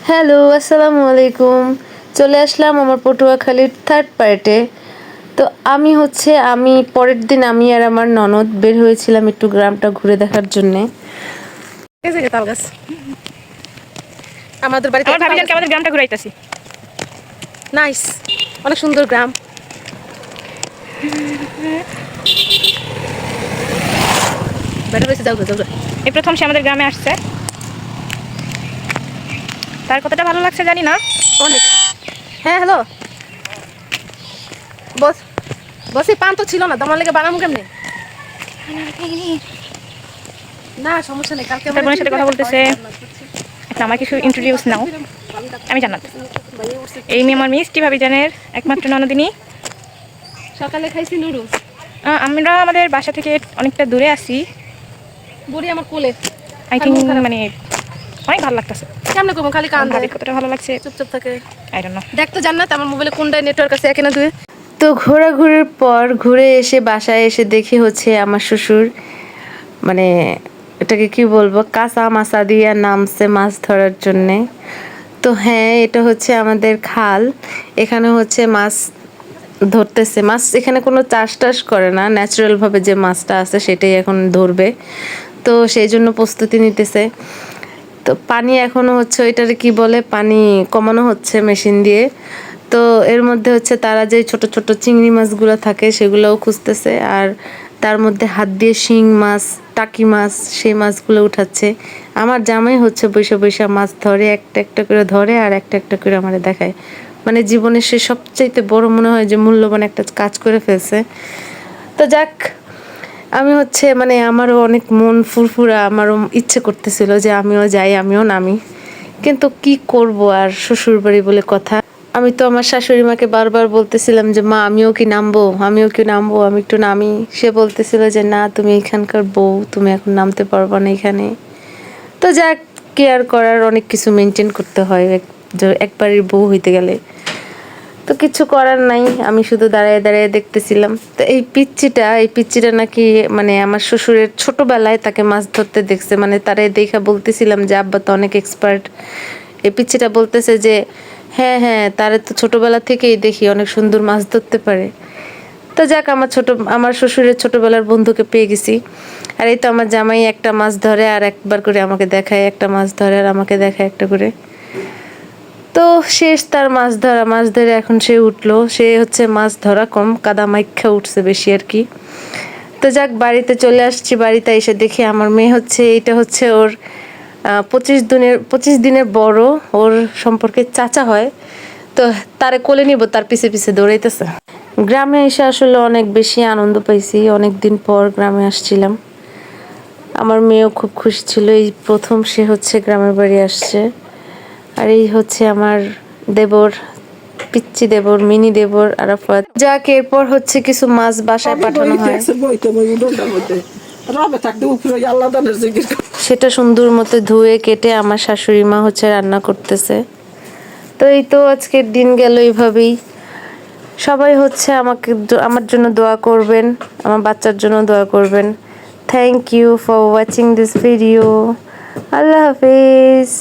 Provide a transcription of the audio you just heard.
Hello, আসসালামু আলাইকুম। চলে আসলাম আমার পটুয়াখালীর থার্ড পার্টে। তো আমি পরের দিন আমি আর আমার ননদ বের হয়েছিলাম একটু গ্রামটা ঘুরে দেখার জন্যে। এই যে তাল গাছ আমাদের বাড়িতে আমার ভাবি জানকে আমাদের গ্রামটা ঘুরাইতাছি। নাইস, অনেক সুন্দর গ্রাম। বেটা হয়েছে, যাও যাও। এই প্রথম সে আমাদের গ্রামে আসছে, তার কতটা ভালো লাগছে জানি না। অনেক। হ্যাঁ হ্যালো, বস বসে পান তো ছিল না, তোমার লেগে বানাবো কেমনে? না সমস্যা নেই, কালকে তার বোনের সাথে কথা বলতেছে। আচ্ছা, আমার কিছু ইন্ট্রোডিউস নাও। আমি জান্নাত, এই মেয়ে আমার মিষ্টি ভাবি জানের একমাত্র ননদিনী। সকালে খাইছি নুডলস। আমরা আমাদের বাসা থেকে অনেকটা দূরে আছি। বুড়ি আমার কোলে, আই থিঙ্ক মানে অনেক ভালো লাগতেছে। কেমনে করবো, খালি কান ভাবি কতটা ভালো লাগছে চুপচাপ থাকে। I don't know. দেখ তো জান্নাত, আমার মোবাইলে কোনটায় নেটওয়ার্ক আছে, একে না দুয়ে? তো ঘোরাঘুরির পর ঘুরে এসে বাসায় এসে দেখি আমার শ্বশুর মানে এটাকে কি বলবো, কাঁচা মাছা দিয়ে নামছে মাছ ধরার জন্যে। তো হ্যাঁ, এটা আমাদের খাল। এখানে মাছ ধরতেছে। মাছ এখানে কোনো চাষ টাস করে না, ন্যাচারালভাবে যে মাছটা আছে সেটাই এখন ধরবে। তো সেই জন্য প্রস্তুতি নিতেছে। তো পানি এখনও ওইটারে কি বলে, পানি কমানো হচ্ছে মেশিন দিয়ে। তো এর মধ্যে তারা যে ছোট ছোট চিংড়ি মাছগুলো থাকে সেগুলোও খুঁজতেছে, আর তার মধ্যে হাত দিয়ে শিং মাছ, টাকি মাছ, সেই মাছগুলো উঠাচ্ছে। আমার জামাই বৈশা বৈশা মাছ ধরে, একটা একটা করে ধরে আর একটা একটা করে আমারে দেখায়। মানে জীবনের সে সবচাইতে বড় মনে হয় যে মূল্যবান একটা কাজ করে ফেলছে। তো যাক, আমি মানে আমারও অনেক মন ফুরফুরা, আমারও ইচ্ছে করতেছিল যে আমিও যাই, আমিও নামি। কিন্তু কি করব, আর শ্বশুর বাড়ি বলে কথা। আমি তো আমার শাশুড়ি মাকে বারবার বলতেছিলাম যে মা আমিও কি নামবো, আমিও কি নামবো, আমি একটু নামি। সে বলতেছিল যে না, তুমি এখানকার বউ, তুমি এখন নামতে পারবা না এখানে। তো যাক, কেয়ার করার অনেক কিছু মেনটেন করতে হয় একবারের বউ হইতে গেলে। তো কিছু করার নাই, আমি শুধু দাঁড়ায় দাঁড়ায় দেখতেছিলাম। তো এই পিচ্চিটা নাকি মানে আমার শ্বশুরের ছোটবেলায় তাকে মাছ ধরতে দেখছে। মানে তারে দেখা বলতেছিলাম যে আব্বা তো অনেক এক্সপার্ট। এই পিচ্চিটা বলতেছে যে হ্যাঁ হ্যাঁ, তারে তো ছোটবেলা থেকেই দেখি অনেক সুন্দর মাছ ধরতে পারে। তো যাক, আমার শ্বশুরের ছোটবেলার বন্ধুকে পেয়ে গেছি। আর এই তো আমার জামাই একটা মাছ ধরে আর একবার করে আমাকে দেখায়, একটা মাছ ধরে আর আমাকে দেখায় একটা করে। তো শেষ তার মাছ ধরে এখন সে উঠলো। সে মাছ ধরা কম, কাদা মাইখা উঠছে বেশি আর কি। তো যাক, বাড়িতে চলে আসছি। বাড়িতে এসে দেখি আমার মেয়ে এইটা ওর 25 দিনের বড়, ওর সম্পর্কে চাচা হয়। তো তারে কোলে নিব, তার পিছে পিছে দৌড়াইতেছে। গ্রামে এসে আসলে অনেক বেশি আনন্দ পাইছি, অনেক দিন পর গ্রামে আসছিলাম। আমার মেয়েও খুব খুশি ছিল, এই প্রথম সে গ্রামের বাড়ি আসছে। আর এই আমার দেবর, পিচ্চি দেবর, মিনি দেবর আরাফাত। যাক, এরপর কিছু মাছ বাসায় পাঠানো হয়, সেটা সুন্দর মতো ধুয়ে কেটে আমার শাশুড়ি মা রান্না করতেছে। তো এই তো আজকের দিন গেল এইভাবেই। সবাই আমার জন্য দোয়া করবেন, আমার বাচ্চার জন্য দোয়া করবেন। Thank you for watching this video. আল্লাহ হাফেজ।